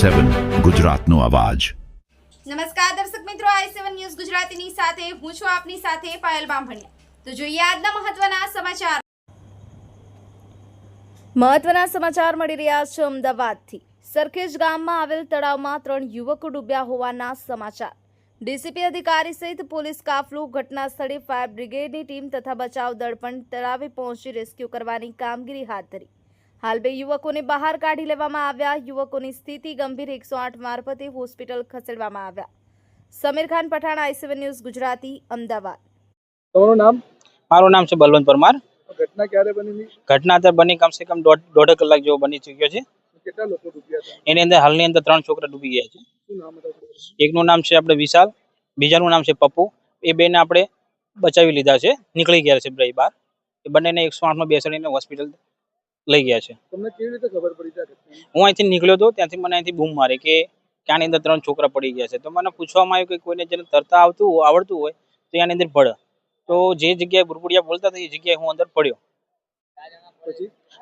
i7 ગુજરાતનો અવાજ। નમસ્કાર દર્શક મિત્રો, i7 ન્યૂઝ ગુજરાતીની સાથે હું છું આપની સાથે પાયલ બામભણિયા। તો જોઈએ આજના મહત્વના સમાચાર મળી રહ્યા છે અમદાવાદથી। સરખેજ ગામમાં આવેલ તળાવમાં 3 યુવકો ડૂબ્યા હોવાના સમાચાર। ડીસીપી અધિકારી સહિત પોલીસ કાફલો ઘટના સ્થળે, ફાયર બ્રિગેડની ટીમ તથા બચાવ દળ પણ તળાવે પહોંચી રેસ્ક્યુ કરવાની કામગીરી હાથ ધરી। હાલ 2 યુવકોને બહાર કાઢી લેવામાં આવ્યા। યુવકોની સ્થિતિ ગંભીર, 108 મારફતે હોસ્પિટલ ખસેડવામાં આવ્યા। Sameer Khan Pathan, i7 news Gujarati, Ahmedabad. તમારું નામ? મારું નામ છે બલવંત પરમાર। ઘટના ક્યારે બની? ઘટના અત્યારે બની કમસે કમ દોઢ કલાક જેવો બની ચૂક્યો છે। કેટલા લોકો ડૂબ્યા હતા? એની અંદર હાલની અંદર 3 છોકરા ડૂબી ગયા છે। શું નામ હતા? એકનું નામ છે આપણે વિશાલ, બીજાનું નામ છે પપ્પુ। એ બેને આપણે બચાવી લીધા છે, નીકળી ગયા છે ભાઈ બહાર। એ બંનેને 108 માં બેસાડીને હોસ્પિટલ લઈ ગયા છે। તમને કેવી રીતે ખબર પડી છે? હું અહીંથી નીકળ્યો હતો, ત્યાંથી મને અહીંથી બૂમ મારી કે આની અંદર 3 છોકરા પડી ગયા છે। તો મને પૂછવામાં આવ્યું કે કોઈને જેને તરતા આવડતું હોય તો આની અંદર પડે। તો જે જગ્યાએ બુરબુડિયા બોલતા હતા એ જગ્યાએ હું અંદર પડ્યો।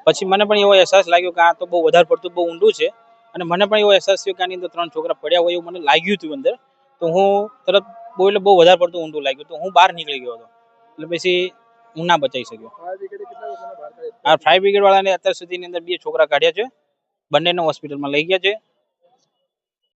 પછી મને પણ એવો અહેસાસ લાગ્યો કે આ તો બહુ વધારે પડતું બહુ ઊંડું છે, અને મને પણ એવો અહેસાસ થયો કે આની અંદર 3 છોકરા પડ્યા હોય એવું મને લાગ્યું હતું અંદર। તો હું તરત બહુ વધારે પડતું ઊંડું લાગ્યું, તો હું બહાર નીકળી ગયો હતો। એટલે પછી હું ના બચાવી શક્યો। ફાયર બ્રિગેડ વાળાને અત્યાર સુધીની અંદર 2 છોકરા કાઢ્યા છે, બંનેને હોસ્પિટલમાં લઈ ગયા છે।